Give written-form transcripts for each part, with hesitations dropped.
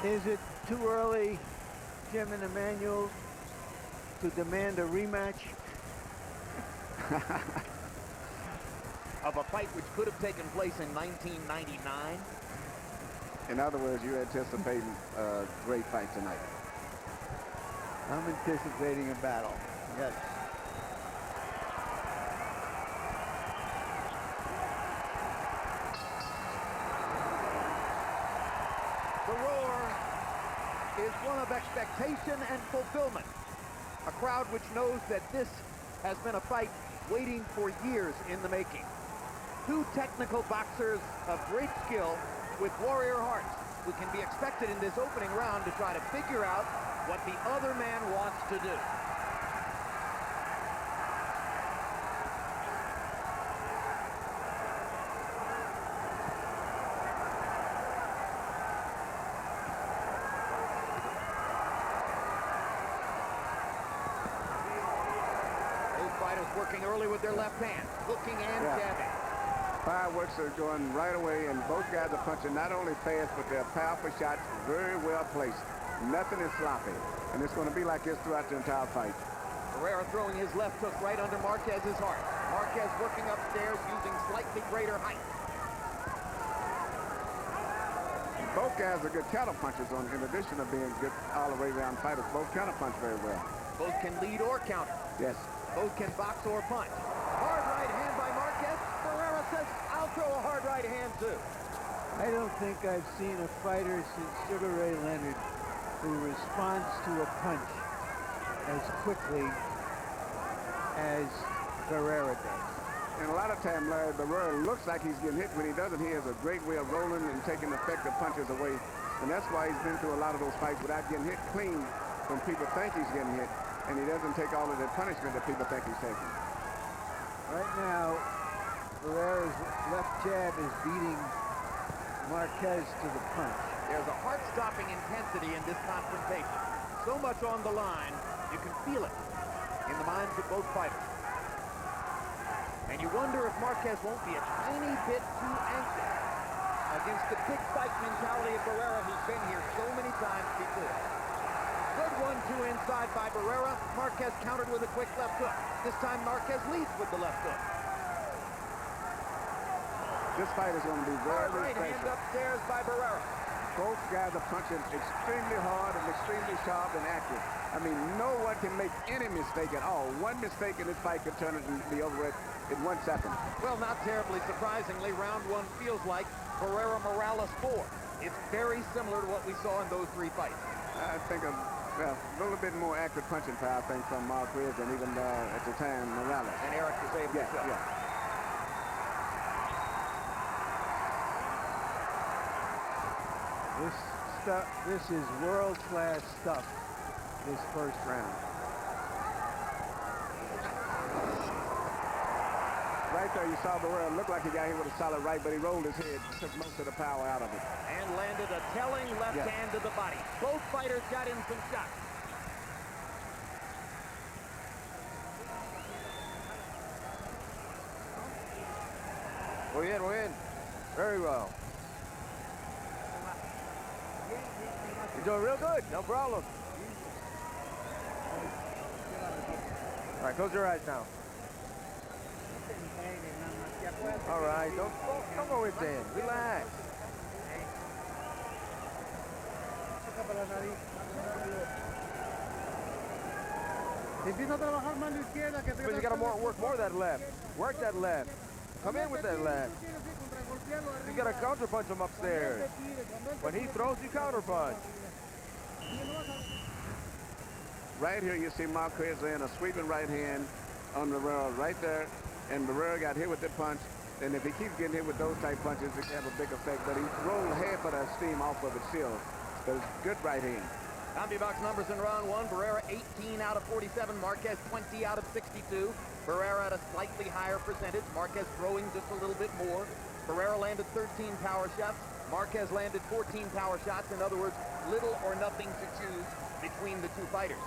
Is it too early, Jim and Emmanuel, to demand a rematch? Of a fight which could have taken place in 1999? In other words, you're anticipating a great fight tonight. I'm anticipating a battle, yes. The roar is one of expectation and fulfillment. A crowd which knows that this has been a fight waiting for years in the making. Two technical boxers of great skill with warrior hearts who can be expected in this opening round to try to figure out what the other man wants to do. Both fighters working early with their left hand, hooking and jabbing. Fireworks are going right away, and both guys are punching not only fast, but they're powerful shots, very well placed. Nothing is sloppy, and it's going to be like this throughout the entire fight. Barrera throwing his left hook right under Marquez's heart. Marquez working upstairs using slightly greater height. Both guys are good counter punchers, in addition to being good all the way around fighters. Both counter punch very well. Both can lead or counter. Yes. Both can box or punch. Hard right hand by Marquez. Barrera says, I'll throw a hard right hand too. I don't think I've seen a fighter since Sugar Ray Leonard who responds to a punch as quickly as Barrera does. And a lot of time, Larry, Barrera looks like he's getting hit. When he doesn't, he has a great way of rolling and taking effective punches away. And that's why he's been through a lot of those fights without getting hit clean when people think he's getting hit. And he doesn't take all of the punishment that people think he's taking. Right now, Barrera's left jab is beating Marquez to the punch. There's a heart-stopping intensity in this confrontation. So much on the line, you can feel it in the minds of both fighters. And you wonder if Marquez won't be a tiny bit too anxious against the big fight mentality of Barrera, who's been here so many times before. Good 1-2 inside by Barrera. Marquez countered with a quick left hook. This time Marquez leads with the left hook. This fight is going to be very, very right hand special. upstairs by Barrera. Both guys are punching extremely hard and extremely sharp and accurate. I mean, no one can make any mistake at all. One mistake in this fight could turn it and be over it in 1 second. Well, not terribly surprisingly, round one feels like Barrera Morales 4. It's very similar to what we saw in those three fights. I think a little bit more accurate punching power, I think, from Marquez than even at the time Morales. And Eric was able to show. Yeah. This is world-class stuff, this first round. Right there, you saw Barrera look like he got hit with a solid right, but he rolled his head, took most of the power out of it. And landed a telling left hand to the body. Both fighters got in some shots. Muy bien. Very well. You're doing real good, no problem. All right, close your eyes now. All right, don't go insane. Relax. But you gotta work more of that left. Work that left. Come in with that left. You gotta counter punch him upstairs. When he throws, you counter punch. Right here, you see Marquez laying a sweeping right hand on Barrera right there, and Barrera got hit with the punch. And if he keeps getting hit with those type punches, it can have a big effect. But he rolled half of that steam off of it still. But it's good right hand. CompuBox numbers in round one. Barrera 18 out of 47. Marquez 20 out of 62. Barrera at a slightly higher percentage. Marquez throwing just a little bit more. Barrera landed 13 power shots. Marquez landed 14 power shots. In other words, little or nothing to choose between the two fighters.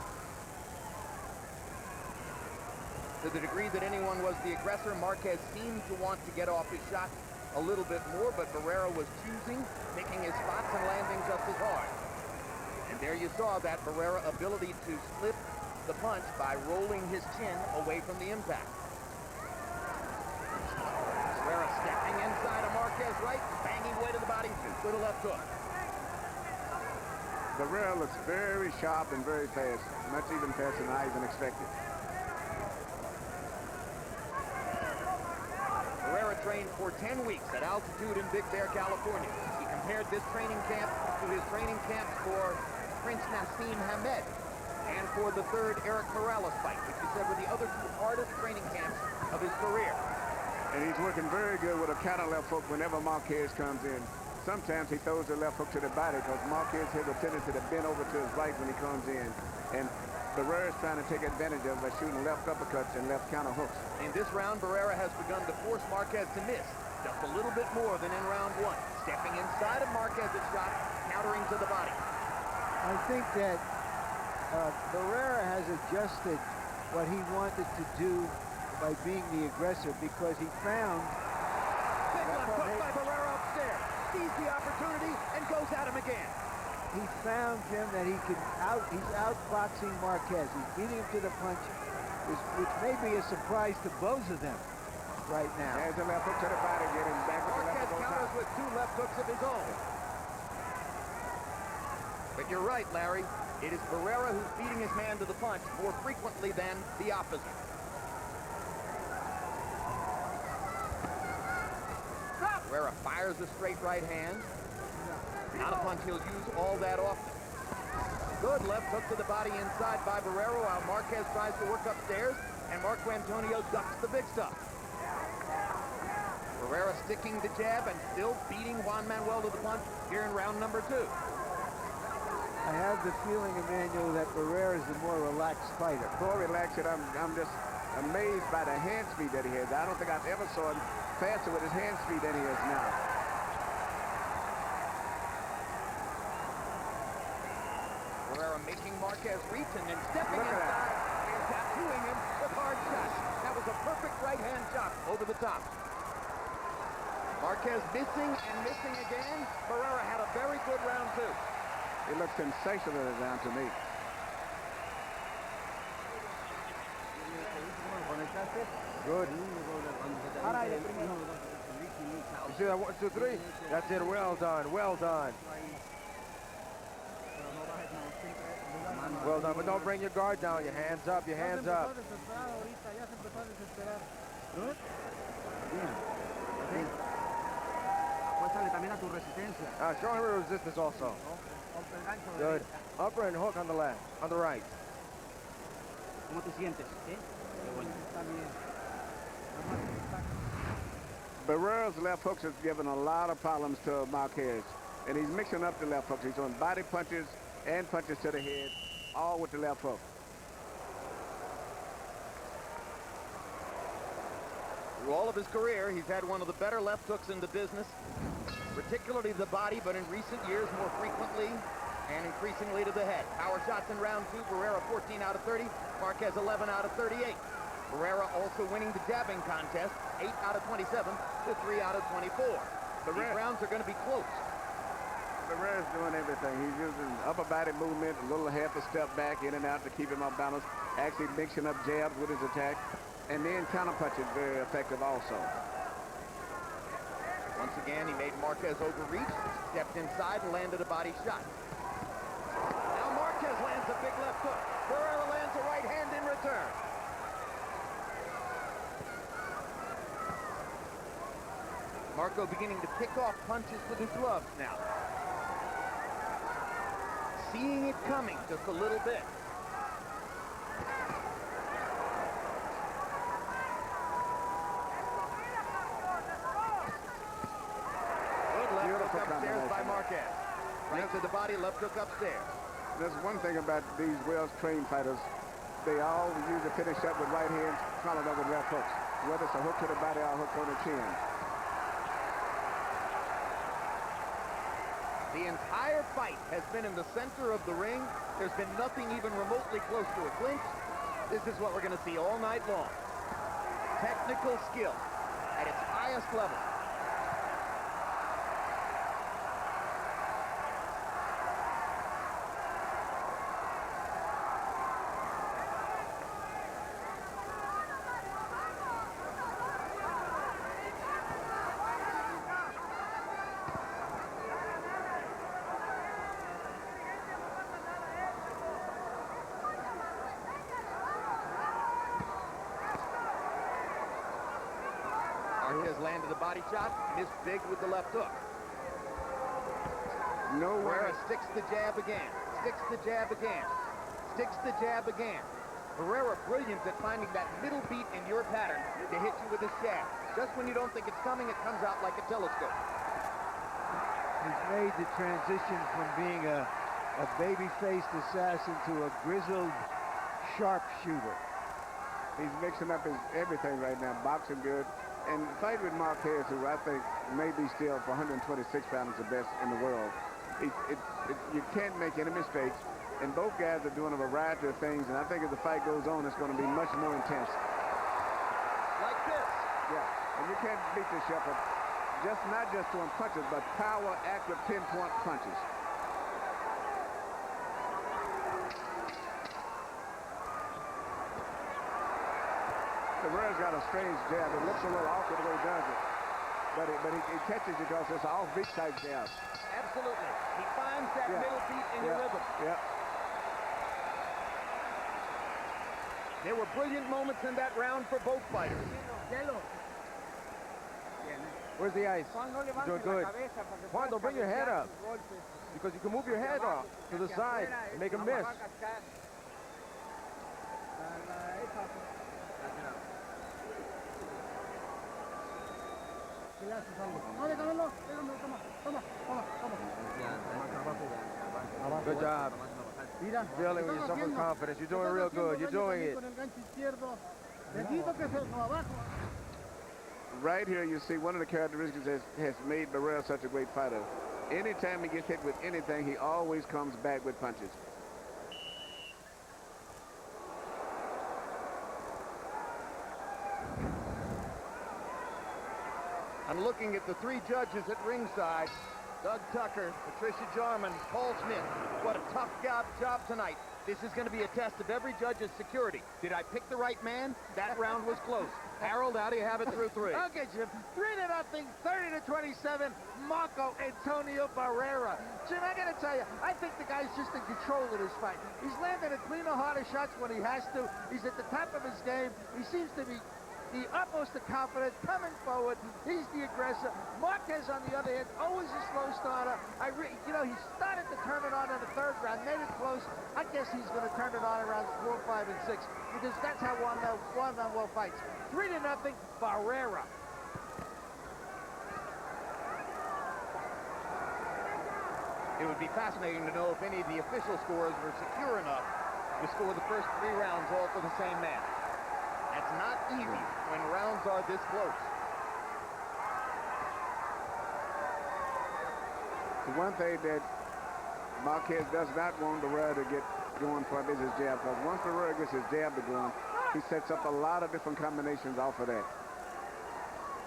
To the degree that anyone was the aggressor, Marquez seemed to want to get off his shot a little bit more, but Barrera was choosing, picking his spots and landing just as hard. And there you saw that Barrera ability to slip the punch by rolling his chin away from the impact. Barrera stepping inside of Marquez right, banging way to the body with a left hook. Barrera looks very sharp and very fast, much even faster than I even expected. Barrera trained for 10 weeks at altitude in Big Bear, California. He compared this training camp to his training camps for Prince Nassim Hamed and for the third Eric Morales fight, which he said were the other two hardest training camps of his career. And he's working very good with a counter left hook whenever Marquez comes in. Sometimes he throws the left hook to the body because Marquez has a tendency to bend over to his right when he comes in. And Barrera is trying to take advantage of it by shooting left uppercuts and left counter hooks. In this round, Barrera has begun to force Marquez to miss just a little bit more than in round one. Stepping inside of Marquez's shot, countering to the body. I think that Barrera has adjusted what he wanted to do by being the aggressor because he found Big left hook by Barrera upstairs. Sees the opportunity and goes at him again. he found, Jim, that he's outboxing Marquez. He's beating him to the punch, which may be a surprise to both of them right now. There's a left hook to the body, getting back with the left Marquez hook. counters with two left hooks of his own. But you're right, Larry. It is Barrera who's beating his man to the punch more frequently than the opposite. Barrera fires a straight right hand. Not a punch he'll use all that often. Good left hook to the body inside by Barrera while Marquez tries to work upstairs, and Marco Antonio ducks the big stuff. Barrera sticking the jab and still beating Juan Manuel to the punch here in round number 2. I have the feeling, Emmanuel, that Barrera is a more relaxed fighter. More relaxed, I'm just amazed by the hand speed that he has. I don't think I've ever saw him faster with his hand speed than he is now. Barrera making Marquez reach and then stepping inside and tattooing him with hard shots. That was a perfect right hand shot over the top. Marquez missing and missing again. Barrera had a very good round 2. It looks sensational round to me. Good. You see that 1, 2, 3? That's it. Well done. Well done. Well done. But don't bring your guard down. Your hands up. Your hands up. Show him resistance also. Good. Upper and hook on the left. On the right. ¿Cómo te sientes? Barrera's left hooks has given a lot of problems to Marquez. And he's mixing up the left hooks. He's doing body punches and punches to the head, all with the left hook. Through all of his career, he's had one of the better left hooks in the business, particularly the body, but in recent years more frequently and increasingly to the head. Power shots in round 2, Barrera 14 out of 30, Marquez 11 out of 38. Barrera also winning the jabbing contest, 8 out of 27 to 3 out of 24. These rounds are going to be close. Barrera's doing everything. He's using upper body movement, a little half a step back, in and out to keep him off balance, actually mixing up jabs with his attack, and then counter punching very effective also. Once again, he made Marquez overreach, stepped inside and landed a body shot. Now Marquez lands a big left hook. Barrera lands a right hand in return. Marco beginning to pick off punches with his gloves now. Seeing it coming just a little bit. Good left hook upstairs by Marquez. Right to the body, left hook upstairs. There's one thing about these well-trained fighters. They all usually finish up with right hands followed up with left hooks, whether it's a hook to the body or a hook on the chin. The entire fight has been in the center of the ring. There's been nothing even remotely close to a clinch. This is what we're going to see all night long. Technical skill at its highest level. body shot, missed big with the left hook. No Barrera way. sticks the jab again, sticks the jab again, sticks the jab again. Barrera brilliant at finding that middle beat in your pattern to hit you with his jab. Just when you don't think it's coming, it comes out like a telescope. He's made the transition from being a baby-faced assassin to a grizzled sharpshooter. He's mixing up his everything right now, boxing good. And fight with Marquez, who I think may be still for 126 pounds the best in the world. You can't make any mistakes. And both guys are doing a variety of things. And I think as the fight goes on, it's going to be much more intense. Like this. Yeah, and you can't beat the shepherd. Not just throwing punches, but power, accurate, pinpoint punches. Barrera's got a strange jab. It looks a little awkward the way he does it. But he catches it because it's an off-beat type jab. Absolutely. He finds that middle beat in your rhythm. Yeah. There were brilliant moments in that round for both fighters. Where's the ice? You're doing good. Juan, bring your head up. Because you can move your head off to the side and make a miss. Good job. Feeling with yourself with confidence. You're doing real good. You're doing it. Right here, you see one of the characteristics that has made Barrera such a great fighter. Anytime he gets hit with anything, he always comes back with punches. I'm looking at the three judges at ringside. Doug Tucker, Patricia Jarman, Paul Smith. What a tough job tonight. This is going to be a test of every judge's security. Did I pick the right man? That round was close. Harold, how do you have it through three? Okay, Jim. 3-0, 30-27, Marco Antonio Barrera. Jim, I got to tell you, I think the guy's just in control of this fight. He's landing a cleaner, harder shots when he has to. He's at the top of his game. He seems to be the utmost of confidence, coming forward. He's the aggressor. Marquez, on the other hand, always a slow starter. He started to turn it on in the third round, made it close. I guess he's going to turn it on around 4, 5, and 6 because that's how one-on-one fights. 3-0, Barrera. It would be fascinating to know if any of the official scores were secure enough to score the first 3 rounds all for the same man. That's not easy when rounds are this close. The one thing that Marquez does not want Barrera to get going for is his jab. Because once Barrera gets his jab to going, he sets up a lot of different combinations off of that.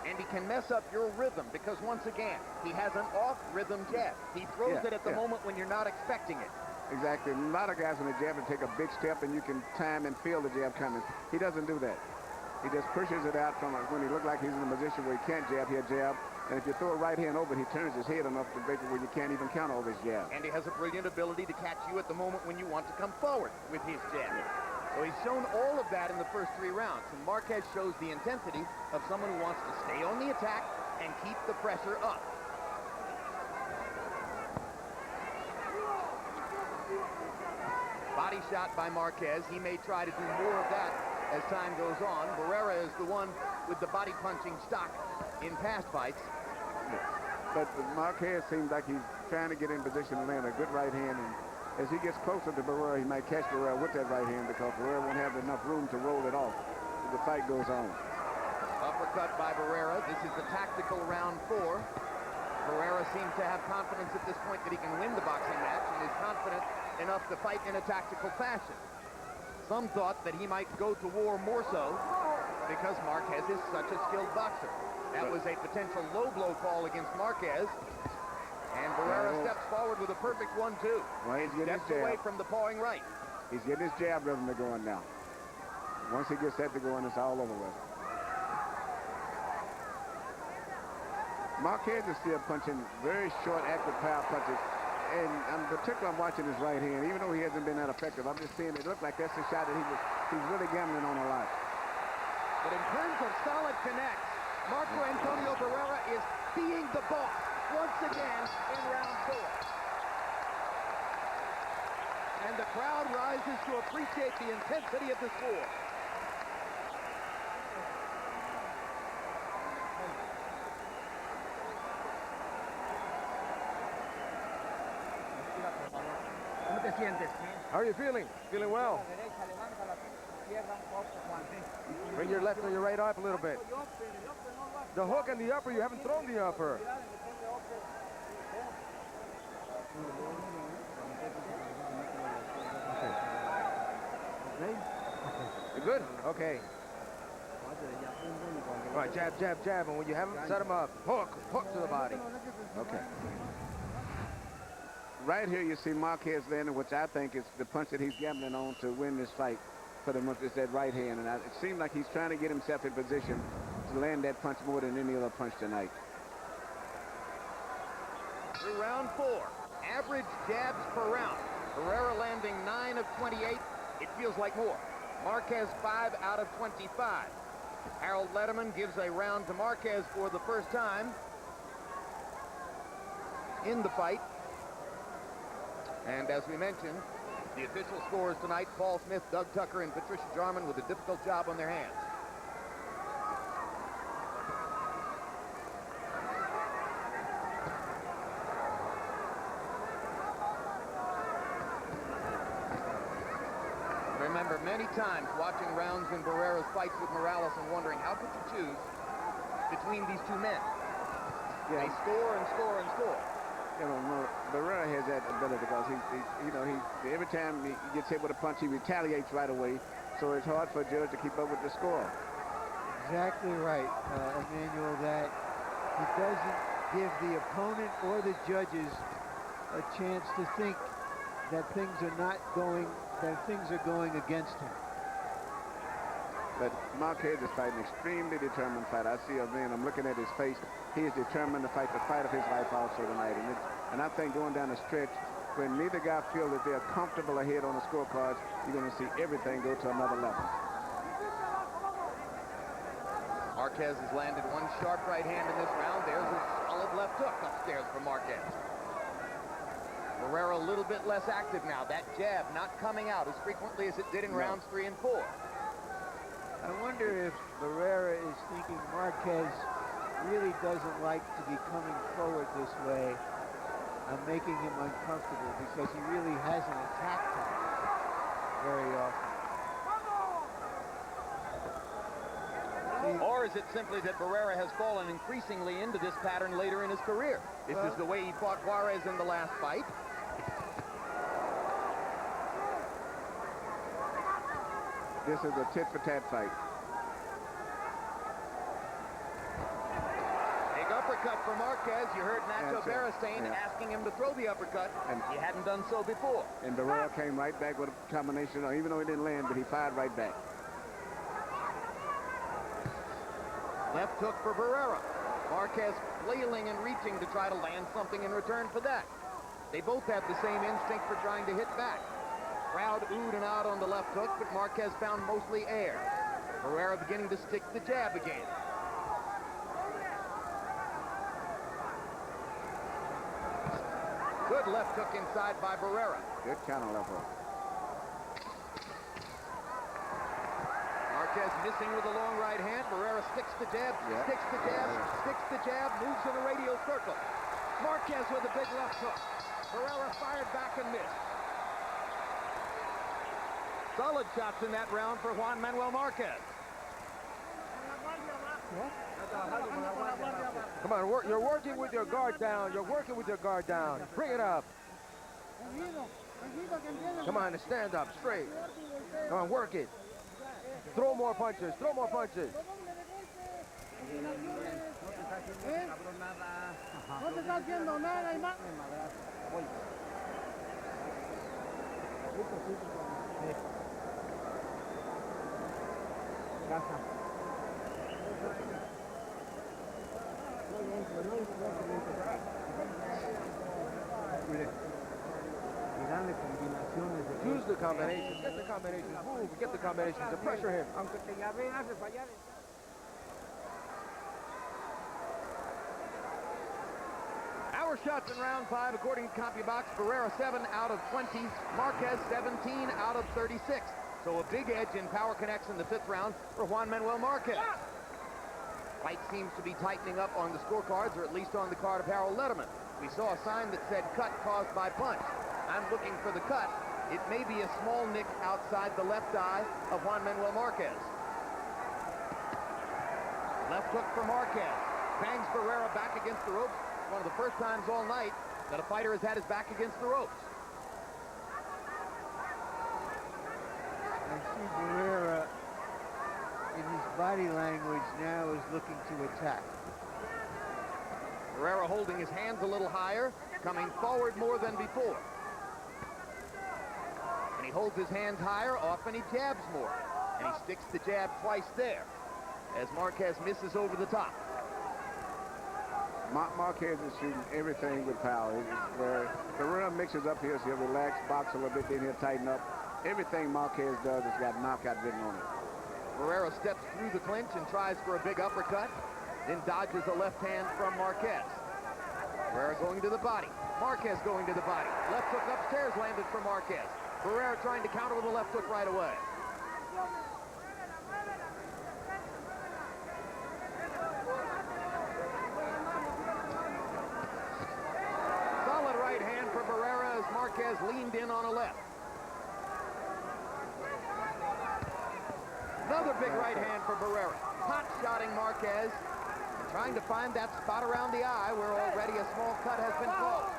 And he can mess up your rhythm because, once again, he has an off-rhythm jab. He throws it at the moment when you're not expecting it. Exactly. A lot of guys, when they jab, and take a big step, and you can time and feel the jab coming. He doesn't do that. He just pushes it out from when he looks like he's in a position where he can't jab, he'll jab. And if you throw a right hand over, he turns his head enough to make it where you can't even count all his jabs. And he has a brilliant ability to catch you at the moment when you want to come forward with his jab. So he's shown all of that in the first 3 rounds. And Marquez shows the intensity of someone who wants to stay on the attack and keep the pressure up. Body shot by Marquez. He may try to do more of that as time goes on. Barrera is the one with the body punching stock in past fights. But Marquez seems like he's trying to get in position to land a good right hand. And as he gets closer to Barrera, he might catch Barrera with that right hand because Barrera won't have enough room to roll it off as the fight goes on. Uppercut by Barrera. This is the tactical round 4. Barrera seems to have confidence at this point that he can win the boxing match and is confident enough to fight in a tactical fashion. Some thought that he might go to war more so because Marquez is such a skilled boxer. That was a potential low blow call against Marquez. And Barrera steps forward with a perfect 1-2. Well, he's getting steps his jab. away from the pawing right. He's getting his jab rhythm to going now. Once he gets that to going, it's all over with. Marquez is still punching very short, active power punches. And I'm particularly watching his right hand. Even though he hasn't been that effective, I'm just seeing it look like that's the shot that he's really gambling on a lot. But in terms of solid connects, Marco Antonio Barrera is being the boss once again in round 4. And the crowd rises to appreciate the intensity of the score. ¿Cómo te sientes? How are you feeling? Feeling well. Bring your left or your right up a little bit. The hook and the upper, you haven't thrown the upper. You're good? Okay. All right, jab, jab, jab, and when you have them, set them up. Hook, hook to the body. Okay. Right here you see Marquez landing, which I think is the punch that he's gambling on to win this fight for the month, is that right hand. And it seems like he's trying to get himself in position to land that punch more than any other punch tonight. Through round 4, average jabs per round. Barrera landing 9 of 28. It feels like more. Marquez 5 out of 25. Harold Letterman gives a round to Marquez for the first time in the fight. And as we mentioned, the official scores tonight, Paul Smith, Doug Tucker, and Patricia Jarman with a difficult job on their hands. Remember many times watching rounds in Barrera's fights with Morales and wondering how could you choose between these two men? Yeah. They score and score and score. You know, Barrera has that ability because every time he gets hit with a punch, he retaliates right away. So it's hard for a judge to keep up with the score. Exactly right, Emmanuel, that he doesn't give the opponent or the judges a chance to think that things are going against him. But Marquez is fighting an extremely determined fight. I see a man, I'm looking at his face. He is determined to fight the fight of his life also tonight. And I think going down the stretch, when neither guy feels that they're comfortable ahead on the scorecards, you're going to see everything go to another level. Marquez has landed one sharp right hand in this round. There's a solid left hook upstairs from Marquez. Barrera a little bit less active now. That jab not coming out as frequently as it did in rounds 3 and 4. I wonder if Barrera is thinking Marquez really doesn't like to be coming forward this way. I'm making him uncomfortable because he really hasn't attacked him very often. Or is it simply that Barrera has fallen increasingly into this pattern later in his career? This is the way he fought Juarez in the last fight. This is a tit-for-tat fight. Big uppercut for Marquez. You heard Nacho Beristain asking him to throw the uppercut. And he hadn't done so before. And Barrera came right back with a combination, even though he didn't land, but he fired right back. Left hook for Barrera. Marquez flailing and reaching to try to land something in return for that. They both have the same instinct for trying to hit back. Crowd oohed and out on the left hook, but Marquez found mostly air. Barrera beginning to stick the jab again. Good left hook inside by Barrera. Good counter left hook. Marquez missing with a long right hand. Barrera sticks the jab, sticks the jab, sticks the jab, moves in a radial circle. Marquez with a big left hook. Barrera fired back and missed. Solid shots in that round for Juan Manuel Marquez. Come on, you're working with your guard down. You're working with your guard down. Bring it up. Come on, stand up, straight. Come on, work it. Throw more punches, throw more punches. Use the combinations, get the combinations, move, get the combinations to pressure him. shots in round 5, according to CompuBox. Barrera 7 out of 20. Marquez 17 out of 36. So a big edge in power connects in the 5th round for Juan Manuel Marquez. Fight seems to be tightening up on the scorecards, or at least on the card of Harold Letterman. We saw a sign that said cut caused by punch. I'm looking for the cut. It may be a small nick outside the left eye of Juan Manuel Marquez. Left hook for Marquez. Bangs Barrera back against the ropes. One of the first times all night that a fighter has had his back against the ropes. I see Barrera in his body language now is looking to attack. Barrera holding his hands a little higher, coming forward more than before. When he holds his hands higher, often he jabs more. And he sticks the jab twice there, as Marquez misses over the top. Marquez is shooting everything with power. Where Barrera mixes up here, so he'll relax, box a little bit, then he'll tighten up. Everything Marquez does has got knockout written on it. Barrera steps through the clinch and tries for a big uppercut, then dodges a left hand from Marquez. Barrera going to the body. Marquez going to the body. Left hook upstairs landed for Marquez. Barrera trying to counter with a left hook right away. Solid right hand for Barrera as Marquez leaned in on a left. Another big right hand for Barrera. Hot-shotting Marquez, and trying to find that spot around the eye where already a small cut has been caused.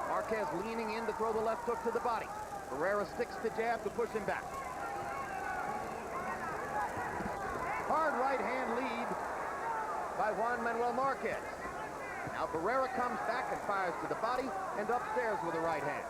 Marquez leaning in to throw the left hook to the body. Barrera sticks the jab to push him back. Hard right hand lead by Juan Manuel Marquez. Now Barrera comes back and fires to the body and upstairs with a right hand.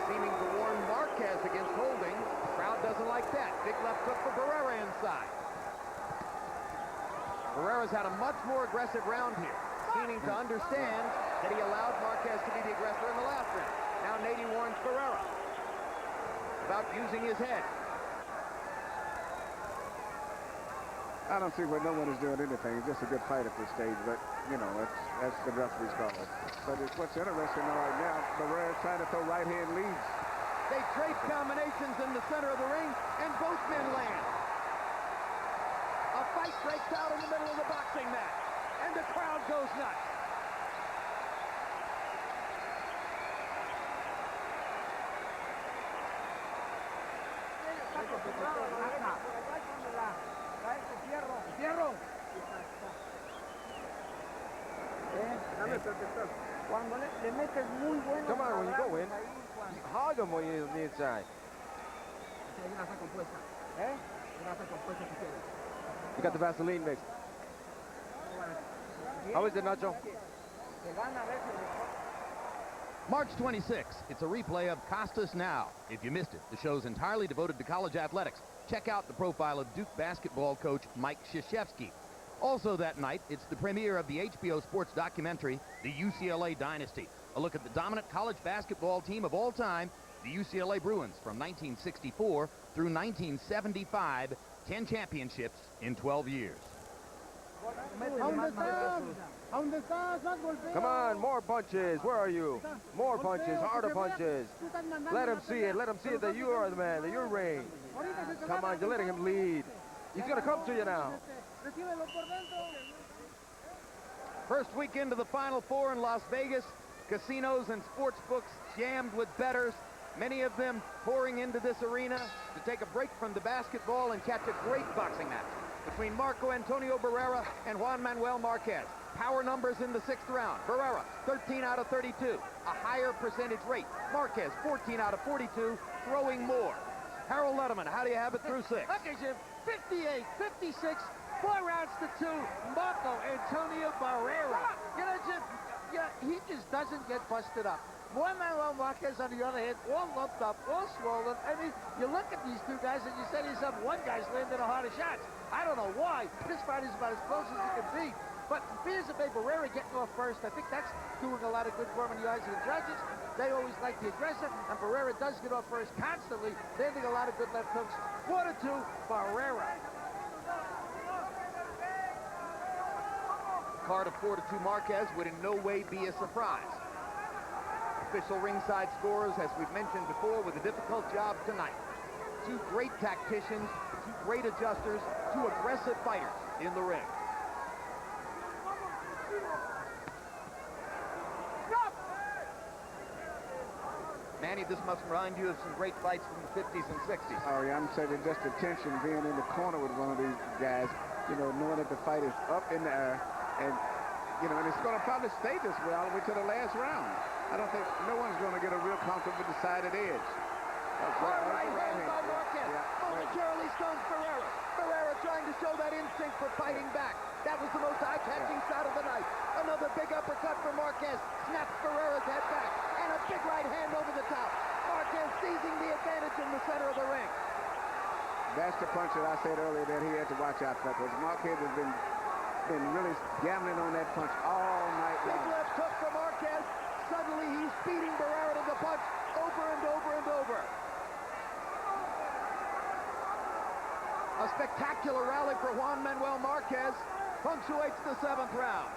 Seeming to warn Marquez against holding. Crowd doesn't like that. Big left hook for Barrera inside. Barrera's had a much more aggressive round here, seeming to understand that he allowed Marquez to be the aggressor in the last round. Now Nady warns Barrera about using his head. I don't see where no one is doing anything. It's just a good fight at this stage, but, you know, that's the referee's call. But what's interesting right now, Barrera's trying to throw right-hand leads. They trade combinations in the center of the ring, and both men land. A fight breaks out in the middle of the boxing match, and the crowd goes nuts. Come on, when you go in, hug him when you're on the inside. You got the Vaseline mix. How is it, Nacho? March 26th, it's a replay of Costas Now. If you missed it, the show's entirely devoted to college athletics. Check out the profile of Duke basketball coach Mike Krzyzewski. Also that night, it's the premiere of the HBO sports documentary, The UCLA Dynasty. A look at the dominant college basketball team of all time, the UCLA Bruins, from 1964 through 1975, 10 championships in 12 years. Come on, more punches. Where are you? More punches, harder punches. Let him see it. Let him see it that you are the man, that you're reigning. Come on, you're letting him lead. He's going to come to you now. First week into the Final Four in Las Vegas, casinos and sports books jammed with bettors, many of them pouring into this arena to take a break from the basketball and catch a great boxing match between Marco Antonio Barrera and Juan Manuel Marquez. Power numbers in the 6th round. Barrera, 13 out of 32, a higher percentage rate. Marquez, 14 out of 42, throwing more. Harold Letterman, how do you have it through 6? Okay, Jim, 58, 56, 4 rounds to 2, Marco Antonio Barrera. You know, Jim, yeah, he just doesn't get busted up. Juan Manuel Marquez, on the other hand, all lumped up, all swollen. I mean, you look at these two guys and you say to yourself, one guy's landing the hardest shots. I don't know why. This fight is about as close as it can be. But appears to be Barrera getting off first. I think that's doing a lot of good for him in the eyes of the judges. They always like the aggressor, and Barrera does get off first constantly, landing a lot of good left hooks. 4-2, Barrera. Card of 4-2 Marquez would in no way be a surprise. Official ringside scorers, as we've mentioned before, with a difficult job tonight. Two great tacticians, two great adjusters, two aggressive fighters in the ring. Manny, this must remind you of some great fights from the 50s and 60s. Oh, yeah, I'm saying just the tension being in the corner with one of these guys, you know, knowing that the fight is up in the air, and, you know, and it's going to probably stay this way all the way to the last round. I don't think no one's going to get a real comfortable decided edge. Right hand by Marquez. Momentarily stuns Barrera. Barrera trying to show that instinct for fighting back. That was the most eye-catching shot of the night. Another big uppercut for Marquez. Snaps Barrera's head back. And a big right hand over the top. Marquez seizing the advantage in the center of the ring. That's the punch that I said earlier that he had to watch out for, because Marquez has been really gambling on that punch all night long. Big left hook for Marquez. Suddenly he's beating Barrera to the punch over and over and over. A spectacular rally for Juan Manuel Marquez punctuates the 7th round.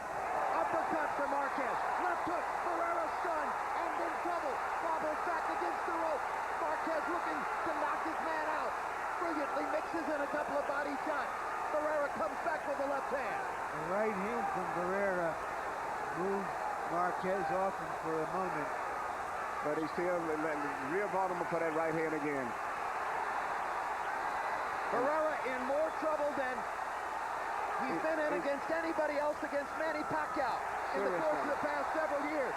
Uppercut for Marquez. Left hook. Barrera stunned and in trouble. Bobbles back against the rope. Marquez looking to knock his man out. Brilliantly mixes in a couple of body shots. Barrera comes back with the left hand. The right hand from Barrera moved Marquez off him for a moment. But he still real Baltimore for that right hand again. Barrera in more trouble than he's been in against anybody else against Manny Pacquiao in the course of the past several years.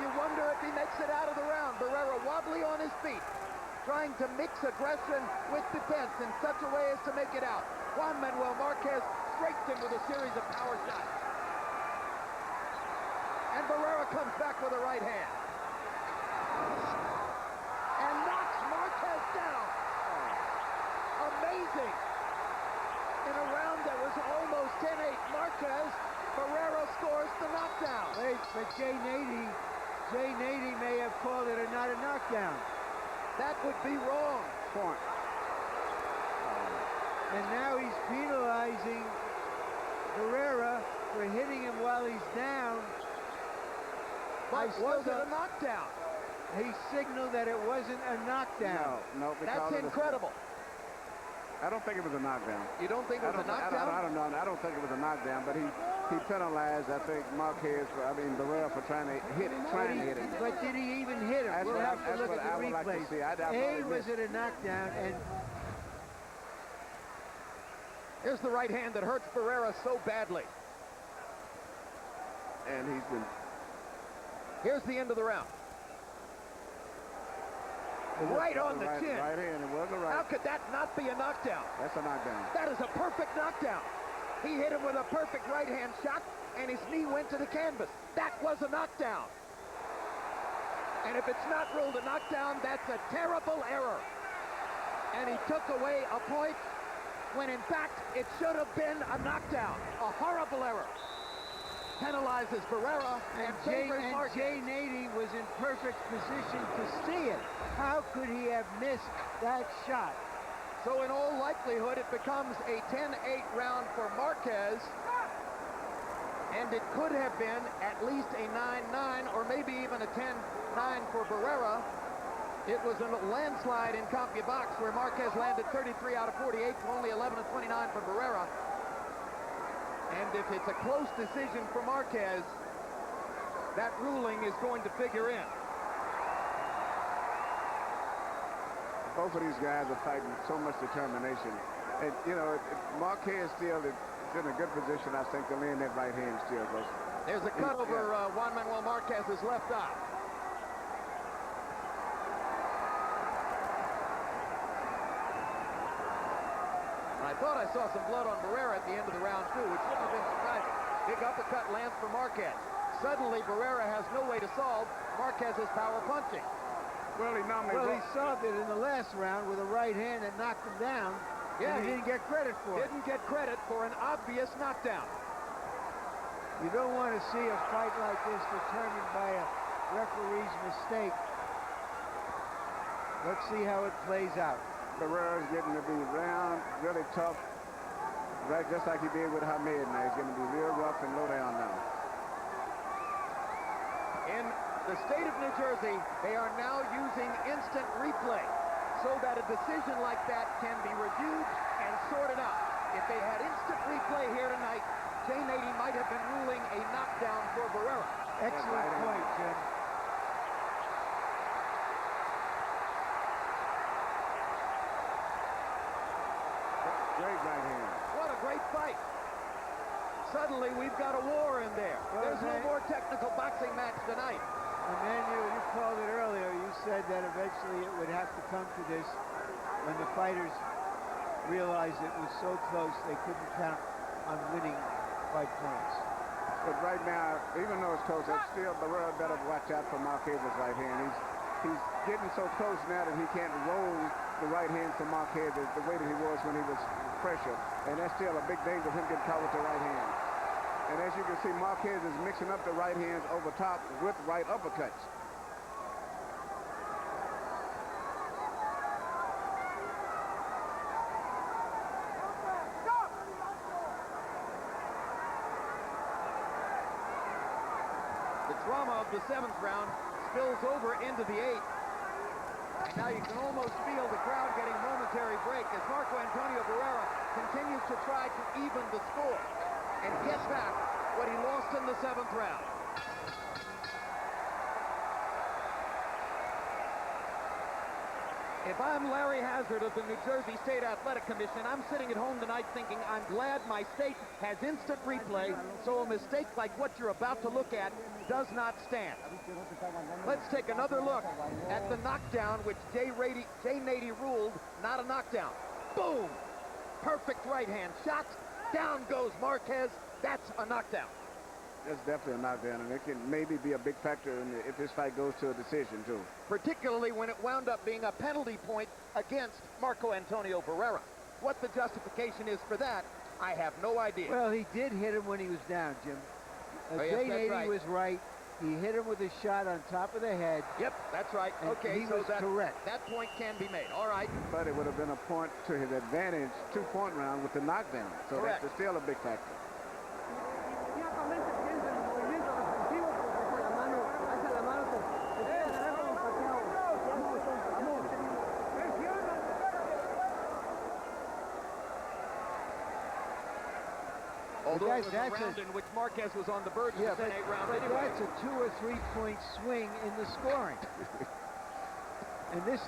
You wonder if he makes it out of the round. Barrera wobbly on his feet, trying to mix aggression with defense in such a way as to make it out. Juan Manuel Marquez strikes him with a series of power shots. And Barrera comes back with a right hand. And knocks Marquez down. Amazing. In a round that was almost 10-8, Marquez, Barrera scores the knockdown. Wait, but Jay Nady may have called it not a knockdown. That would be wrong. Point. And now he's penalizing Barrera for hitting him while he's down. But was it a knockdown? He signaled that it wasn't a knockdown. No, That's incredible. I don't think it was a knockdown. You don't think it was a knockdown? I don't know. I don't think it was a knockdown, but he penalized, I think, Barrera for trying to hit him. But did he even hit him? We'll have to look at the replays. Like to see. Was it a knockdown? And here's the right hand that hurts Barrera so badly. And he's been... Here's the end of the round. Right on the chin. Right hand, it was a right. How could that not be a knockdown? That's a knockdown. That is a perfect knockdown. He hit him with a perfect right hand shot, and his knee went to the canvas. That was a knockdown. And if it's not ruled a knockdown, that's a terrible error. And he took away a point when, in fact, it should have been a knockdown. A horrible error. Penalizes Barrera and favors Marquez. Jay Nady was in perfect position to see it. How could he have missed that shot? So in all likelihood, it becomes a 10-8 round for Marquez. And it could have been at least a 9-9 or maybe even a 10-9 for Barrera. It was a landslide in CompuBox where Marquez landed 33 out of 48 to only 11 of 29 for Barrera. And if it's a close decision for Marquez, that ruling is going to figure in. Both of these guys are fighting with so much determination. And, you know, Marquez still is in a good position, I think, to land that right hand still. There's a cut over Juan Manuel Marquez's left eye. I thought I saw some blood on Barrera at the end of the round, too, which wouldn't have been surprising. Big uppercut lands for Marquez. Suddenly, Barrera has no way to solve Marquez's power punching. Well, he normally Well, he solved it in the last round with a right hand that knocked him down. Yeah, and he didn't get credit for it. Didn't get credit for an obvious knockdown. You don't want to see a fight like this determined by a referee's mistake. Let's see how it plays out. Barrera's getting to be round, really tough, right, just like he did with Hamed. Now he's going to be real rough and low down now. In the state of New Jersey, they are now using instant replay so that a decision like that can be reviewed and sorted out. If they had instant replay here tonight, Jay Nady might have been ruling a knockdown for Barrera. Excellent point, Jim. Great right hand. What a great fight. Suddenly, we've got a war in there. Well, There's no more technical boxing match tonight. Emmanuel, you called it earlier. You said that eventually it would have to come to this when the fighters realized it was so close they couldn't count on winning by points. But right now, even though it's close, it's still Barrera better watch out for Marquez's right hand. He's getting so close now that he can't roll the right hand from Marquez the way that he was when he was pressure. And that's still a big danger of him getting caught with the right hand. And as you can see, Marquez is mixing up the right hands over top with right uppercuts. The drama of the 7th round spills over into the 8th. And now you can almost feel the crowd getting a momentary break as Marco Antonio Barrera continues to try to even the score and get back what he lost in the 7th round. If I'm Larry Hazard of the New Jersey State Athletic Commission, I'm sitting at home tonight thinking I'm glad my state has instant replay, so a mistake like what you're about to look at does not stand. Let's take another look at the knockdown, which Jay Nady ruled not a knockdown. Boom! Perfect right hand shot. Down goes Marquez. That's a knockdown. That's definitely a knockdown, and it can maybe be a big factor if this fight goes to a decision, too. Particularly when it wound up being a penalty point against Marco Antonio Barrera. What the justification is for that, I have no idea. Well, he did hit him when he was down, Jim. Oh, yes, Jay that's Nady right. was right. He hit him with a shot on top of the head. Yep, that's right. And Okay, he so was that, correct. that point can be made. All right. But it would have been a point to his advantage, 2-point round with the knockdown. So Correct. that's still a big factor. Although it was a that's round in which Marquez was on the verge of the 10-8 round but anyway. that's a 2 or 3 point swing in the scoring. And this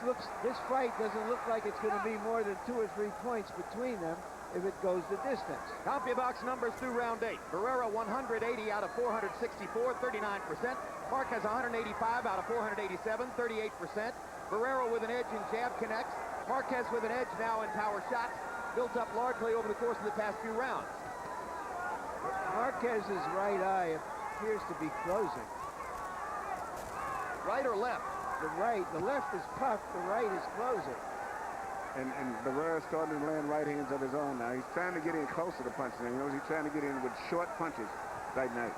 fight doesn't look like it's going to be more than 2 or 3 points between them if it goes the distance. CompuBox numbers through round 8. Barrera 180 out of 464, 39%. Marquez 185 out of 487, 38%. Barrera with an edge in jab connects. Marquez with an edge now in power shots, built up largely over the course of the past few rounds. Marquez's right eye appears to be closing. Right or left? The left is puffed, the right is closing. And Barrera's starting to land right hands of his own now. He's trying to get in close to the punch now. You know, he's trying to get in with short punches right now.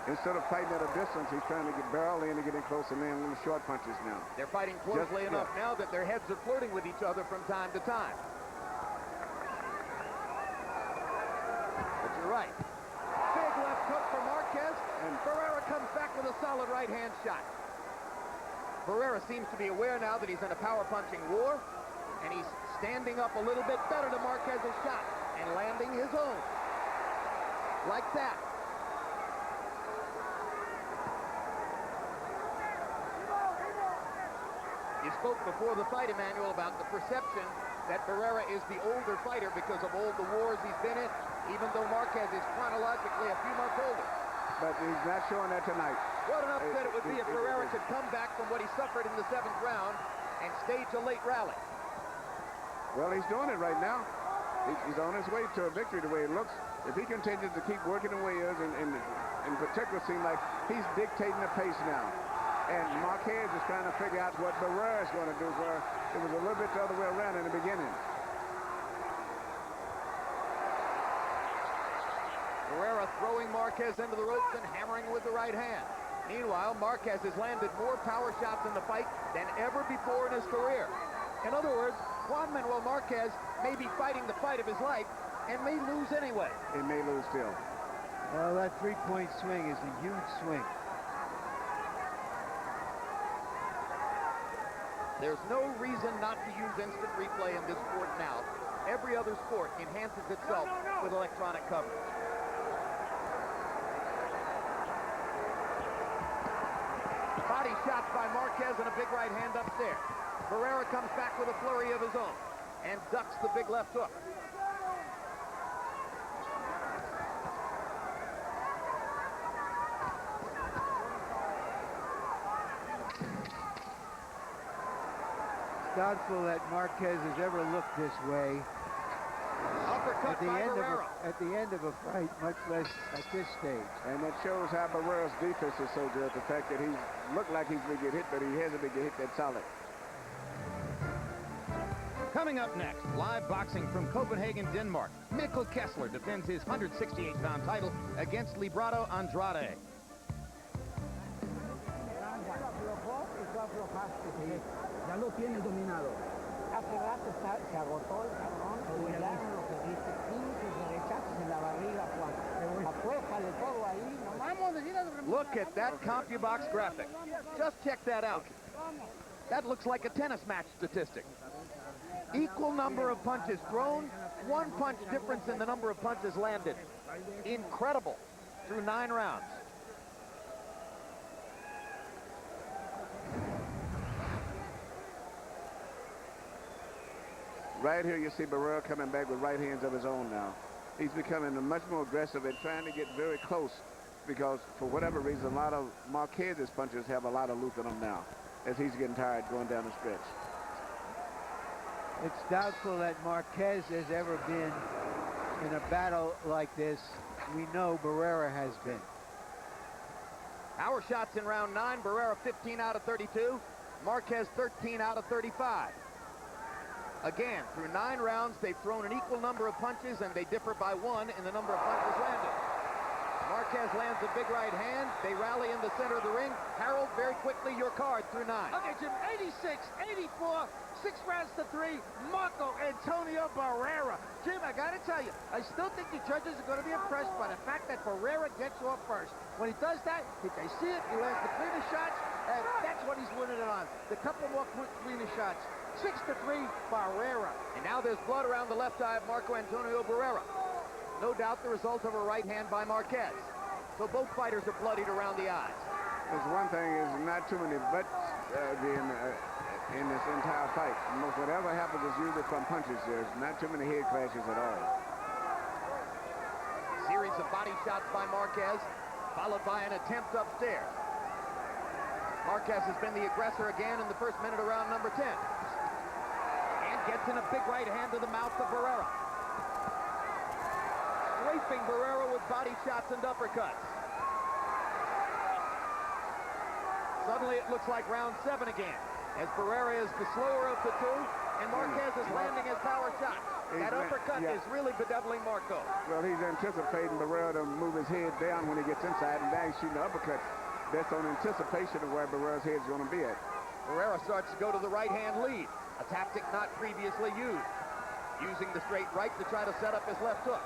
Instead of fighting at a distance, he's trying to barrel in and get in close and land with short punches now. They're fighting closely enough now that their heads are flirting with each other from time to time. But you're right. Big left hook for Marquez, and Barrera comes back with a solid right-hand shot. Barrera seems to be aware now that he's in a power-punching war, and he's standing up a little bit better to Marquez's shot and landing his own. Like that. You spoke before the fight, Emmanuel, about the perception that Barrera is the older fighter because of all the wars he's been in, even though Marquez is chronologically a few months older. But he's not showing that tonight. What an upset it would be if Barrera could come back from what he suffered in the 7th round and stage a late rally. Well, he's doing it right now. He's on his way to a victory the way it looks. If he continues to keep working the way he is and in particular seem like he's dictating the pace now. And Marquez is trying to figure out what Barrera is going to do, where it was a little bit the other way around in the beginning. Barrera throwing Marquez into the ropes and hammering with the right hand. Meanwhile, Marquez has landed more power shots in the fight than ever before in his career. In other words, Juan Manuel Marquez may be fighting the fight of his life and may lose anyway. He may lose still. Well, that three-point swing is a huge swing. There's no reason not to use instant replay in this sport now. Every other sport enhances itself with electronic coverage. Body shots by Marquez and a big right hand upstairs. Barrera comes back with a flurry of his own and ducks the big left hook. Doubtful that Marquez has ever looked this way Uppercut by Barrera. at the end of a fight, much less at this stage. And that shows how Barrera's defense is so good. The fact that he looked like he's going to get hit, but he hasn't been get hit that solid. Coming up next, live boxing from Copenhagen, Denmark. Mikkel Kessler defends his 168-pound title against Librado Andrade. Ya lo tiene dominado. Hace rato se agotó el cabrón. Cuidaron lo que dice. 15 derechazos en la barriga, Juan. Apuéstale todo ahí. No vamos. Look at that CompuBox graphic. Just check that out. That looks like a tennis match statistic. Equal number of punches thrown, 1 punch difference in the number of punches landed. Incredible through 9 rounds. Right here you see Barrera coming back with right hands of his own now. He's becoming much more aggressive and trying to get very close because for whatever reason, a lot of Marquez's punches have a lot of loop in them now as he's getting tired going down the stretch. It's doubtful that Marquez has ever been in a battle like this. We know Barrera has been. Power shots in round 9. Barrera 15 out of 32. Marquez 13 out of 35. Again, through 9 rounds, they've thrown an equal number of punches, and they differ by 1 in the number of punches landed. Marquez lands a big right hand. They rally in the center of the ring. Harold, very quickly, your card through 9. Okay, Jim, 86, 84, 6 rounds to 3, Marco Antonio Barrera. Jim, I got to tell you, I still think the judges are going to be impressed by the fact that Barrera gets off first. When he does that, if they see it, he lands the cleanest shots, and that's what he's winning it on. The couple more cleaner shots. 6-3, Barrera. And now there's blood around the left eye of Marco Antonio Barrera. No doubt the result of a right hand by Marquez. So both fighters are bloodied around the eyes. There's one thing is not too many butts in this entire fight. Most whatever happens is usually from punches. There's not too many head clashes at all. Series of body shots by Marquez, followed by an attempt upstairs. Marquez has been the aggressor again in the first minute of round number 10. And gets in a big right hand to the mouth of Barrera. Strafing Barrera with body shots and uppercuts. Suddenly it looks like round 7 again, as Barrera is the slower of the two, and Marquez is landing his power shot. That uppercut is really bedeviling Marco. Well, he's anticipating Barrera to move his head down when he gets inside, and now he's shooting the uppercut. That's on anticipation of where Barrera's head's going to be at. Barrera starts to go to the right-hand lead, a tactic not previously used, using the straight right to try to set up his left hook.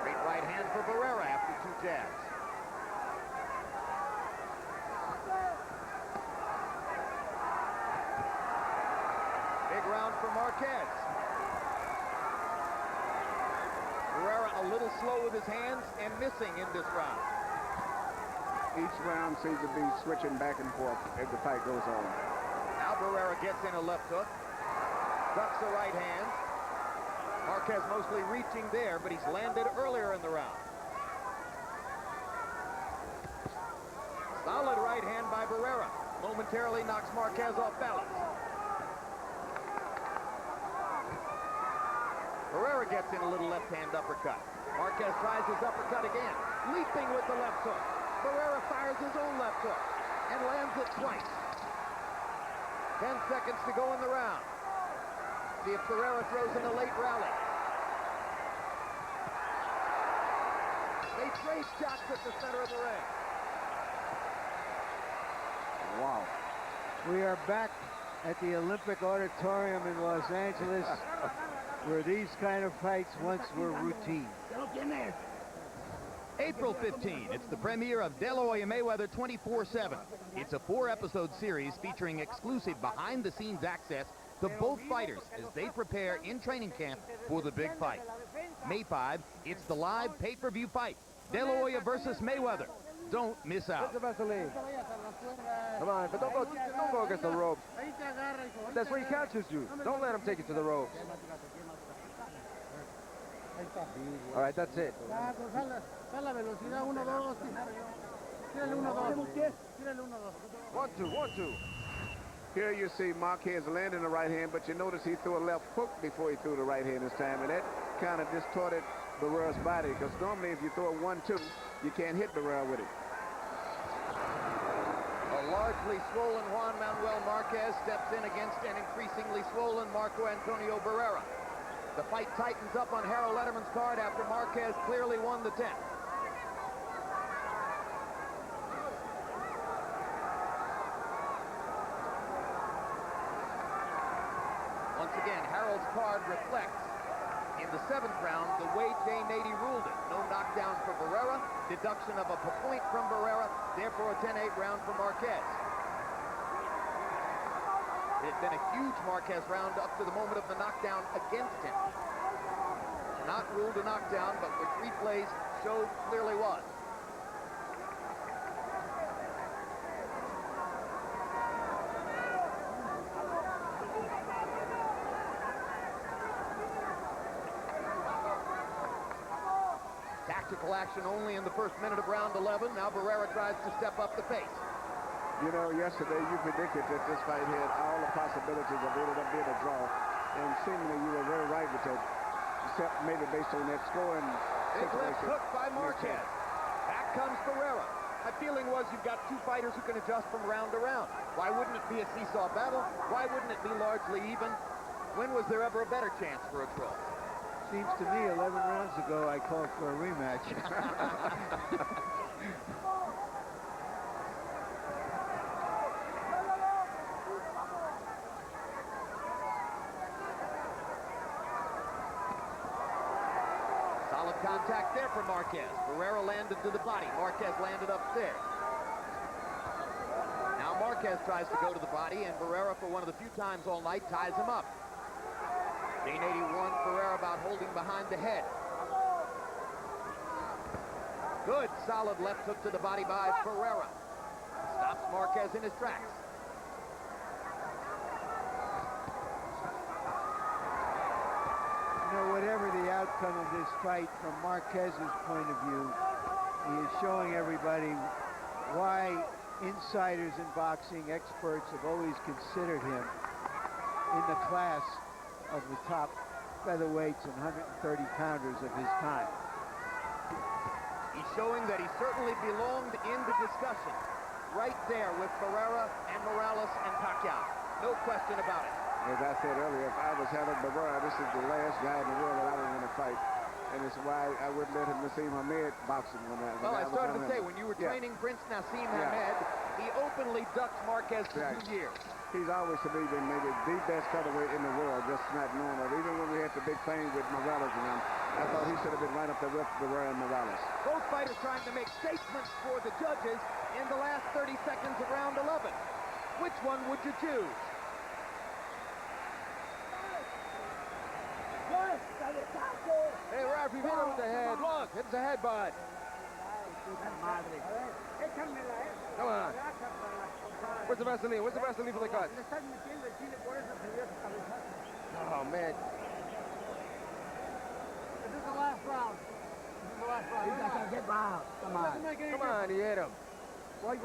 Great right hand for Barrera after 2 jabs. Big round for Marquez. Barrera a little slow with his hands and missing in this round. Each round seems to be switching back and forth as the fight goes on. Now Barrera gets in a left hook, ducks a right hand. Marquez mostly reaching there, but he's landed earlier in the round. Solid right hand by Barrera. momentarily knocks Marquez off balance. Barrera gets in a little left-hand uppercut. Marquez tries his uppercut again, leaping with the left hook. Barrera fires his own left hook and lands it twice. 10 seconds to go in the round. See if Barrera throws in a late rally. They trade shots at the center of the ring. Wow. We are back at the Olympic Auditorium in Los Angeles, where these kind of fights once were routine. April 15, it's the premiere of De La Hoya Mayweather 24/7. It's a 4-episode series featuring exclusive behind-the-scenes access to both fighters as they prepare in training camp for the big fight. May 5, it's the live pay-per-view fight, De La Hoya versus Mayweather. Don't miss out. Come on, but don't go against the ropes. That's where he catches you. Don't let him take you to the ropes. All right, that's it. 1-2, 1-2. Here you see Marquez landing the right hand, but you notice he threw a left hook before he threw the right hand this time, and that kind of distorted Barrera's body, because normally if you throw a 1-2, you can't hit Barrera with it. A largely swollen Juan Manuel Marquez steps in against an increasingly swollen Marco Antonio Barrera. The fight tightens up on Harold Letterman's card after Marquez clearly won the 10th. Once again, Harold's card reflects in the 7th round the way Jay Nady ruled it. No knockdown for Barrera, deduction of a point from Barrera, therefore a 10-8 round for Marquez. It had been a huge Marquez round up to the moment of the knockdown against him. Not ruled a knockdown, but which replays showed clearly was. Tactical action only in the first minute of round 11. Now Barrera tries to step up the pace. You know, yesterday you predicted that this fight had all the possibilities of ended up being a draw, and seemingly you were very right with that, except maybe based on that scoring Big left situation. hook by Marquez. Back comes Barrera. My feeling was you've got two fighters who can adjust from round to round. Why wouldn't it be a seesaw battle? Why wouldn't it be largely even? When was there ever a better chance for a draw? Seems to me 11 rounds ago I called for a rematch. Solid contact there for Marquez. Barrera landed to the body. Marquez landed upstairs. Now Marquez tries to go to the body, and Barrera, for one of the few times all night, ties him up. Jay Nady warned Barrera about holding behind the head. Good, solid left hook to the body by Barrera. Stops Marquez in his tracks. You know, whatever the outcome of this fight, from Marquez's point of view, he is showing everybody why insiders in boxing, experts, have always considered him in the class of the top featherweights and 130-pounders of his time. He's showing that he certainly belonged in the discussion. Right there with Barrera and Morales and Pacquiao. No question about it. As I said earlier, if I was Harold Barrera, this is the last guy in the world that I would want to fight. And it's why I wouldn't let him Nassim Hamed boxing when I Well, I started to say, when you were training Prince Nassim Hamed, he openly ducked Marquez for 2 years. He's always, to me, been maybe the best featherweight in the world, just not known of. Even when we had the big thing with Morales and him, I thought he should have been right up there with Barrera and Morales. Both fighters trying to make statements for the judges in the last 30 seconds of round 11. Which one would you choose? Hey, Ralph, hit him with the head. Look, hit the head, bud. Come on. Where's the Vaseline? Where's the Vaseline for the cuts? Oh, man. This is the last round. This is the last round. You got to get out. Come on. Come on, he hit him. Voy.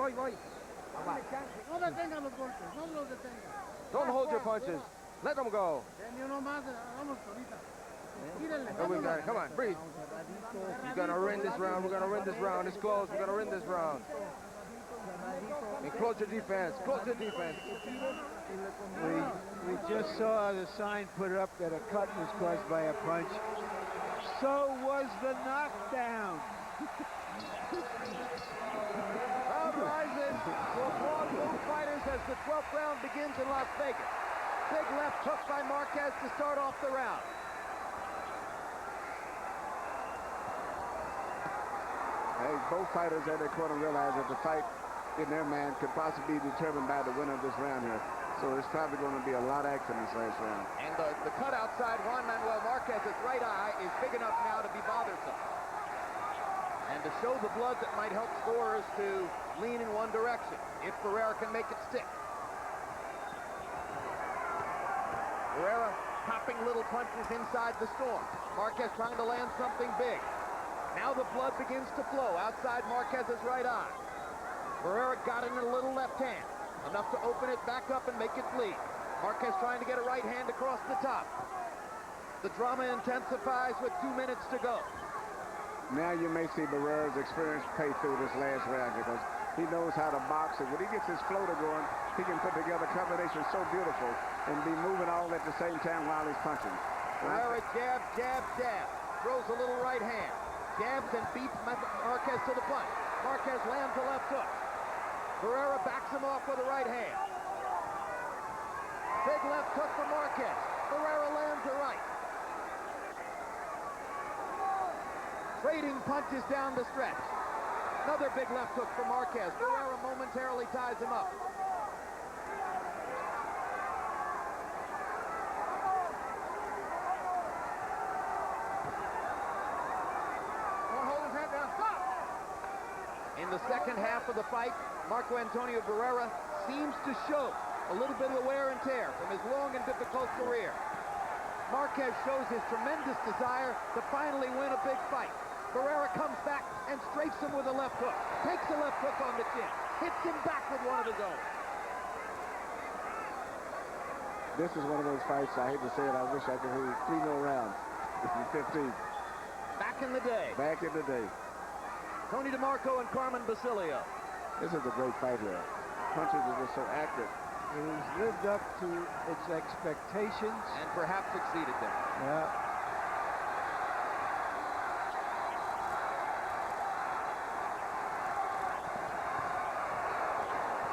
No detenga los golpes, no los detenga. Don't hold your punches. Let them go. Denle uno más, vamos ahorita. Tírele. Oh, we got it. Come on, breathe. You're gonna win this round. We're gonna win this round. It's close. We're gonna win this round. And close your defense. Close your defense. We just saw the sign put up that a cut was caused by a punch. So was the knockdown. Crowd rises to applaud both fighters as the 12th round begins in Las Vegas. Big left hook by Marquez to start off the round. Hey, both fighters at their corner realize that the fight in their man could possibly be determined by the winner of this round here. So there's probably going to be a lot of action this last round. And the cut outside Juan Manuel Marquez's right eye is big enough now to be bothersome. And to show the blood that might help scorers to lean in one direction, if Barrera can make it stick. Barrera popping little punches inside the storm. Marquez trying to land something big. Now the blood begins to flow outside Marquez's right eye. Barrera got it in a little left hand, enough to open it back up and make it bleed. Marquez trying to get a right hand across the top. The drama intensifies with 2 minutes to go. Now you may see Barrera's experience pay through this last round because he knows how to box, and when he gets his floater going, he can put together combinations so beautiful and be moving all at the same time while he's punching. Barrera jab, jab, jab. Throws a little right hand. Jabs and beats Marquez to the punch. Marquez lands a left hook. Barrera backs him off with a right hand. Big left hook for Marquez. Barrera lands a right. Trading punches down the stretch. Another big left hook for Marquez. Barrera momentarily ties him up. In the second half of the fight, Marco Antonio Barrera seems to show a little bit of the wear and tear from his long and difficult career. Marquez shows his tremendous desire to finally win a big fight. Barrera comes back and strafes him with a left hook. Takes a left hook on the chin. Hits him back with one of his own. This is one of those fights, I hate to say it, I wish I could hold 3 more rounds. This is 15. Back in the day. Back in the day. Tony DeMarco and Carmen Basilio. This is a great fight here. Punches are just so accurate. He's lived up to its expectations. And perhaps exceeded them. Yeah.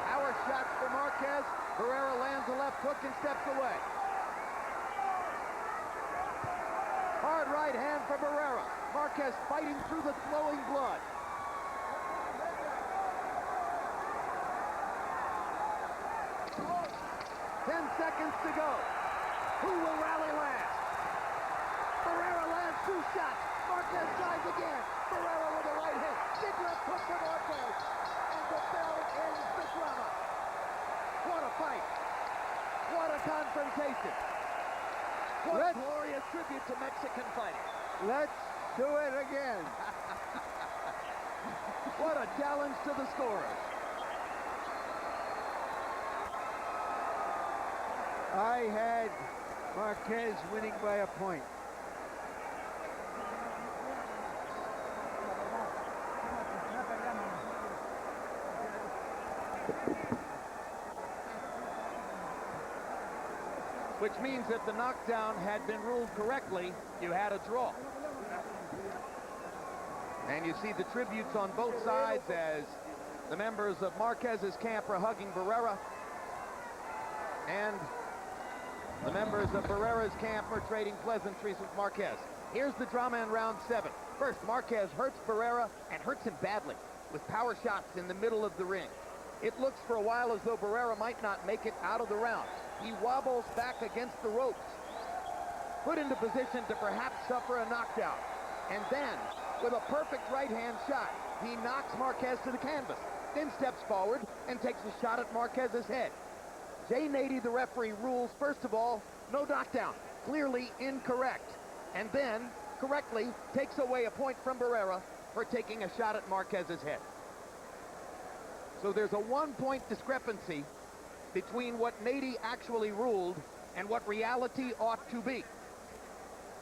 Power shots for Marquez. Barrera lands a left hook and steps away. Hard right hand for Barrera. Marquez fighting through the flowing blood. Ten seconds to go. Who will rally last? Barrera lands 2 shots. Marquez tries again. Barrera with a right hand. Big left hook for Marquez. And the bell ends the drama. What a fight. What a confrontation. What a glorious tribute to Mexican fighting. Let's do it again. What a challenge to the scorers. I had Marquez winning by a point. Which means if the knockdown had been ruled correctly, you had a draw. And you see the tributes on both sides as the members of Marquez's camp are hugging Barrera. And the members of Barrera's camp are trading pleasantries with Marquez. Here's the drama in round 7. First, Marquez hurts Barrera and hurts him badly with power shots in the middle of the ring. It looks for a while as though Barrera might not make it out of the round. He wobbles back against the ropes, put into position to perhaps suffer a knockdown. And then, with a perfect right-hand shot, he knocks Marquez to the canvas, then steps forward and takes a shot at Marquez's head. Jay Nady, the referee, rules, first of all, no knockdown. Clearly incorrect. And then, correctly, takes away a point from Barrera for taking a shot at Marquez's head. So there's a 1-point discrepancy between what Nady actually ruled and what reality ought to be.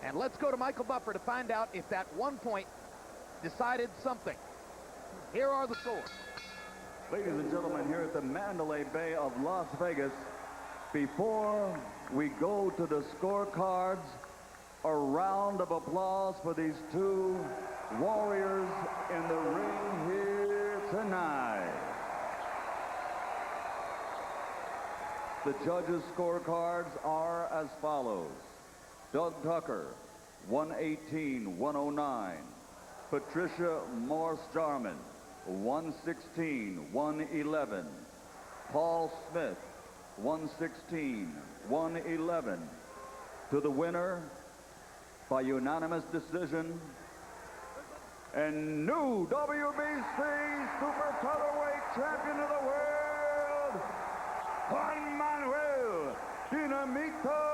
And let's go to Michael Buffer to find out if that 1 point decided something. Here are the scores. Ladies and gentlemen, here at the Mandalay Bay of Las Vegas, before we go to the scorecards, a round of applause for these two warriors in the ring here tonight. The judges' scorecards are as follows. Doug Tucker, 118-109. Patricia Morse-Jarman, 116-111. Paul Smith, 116-111. To the winner, by unanimous decision, and new WBC Super Featherweight Champion of the World, Juan Manuel Dinamita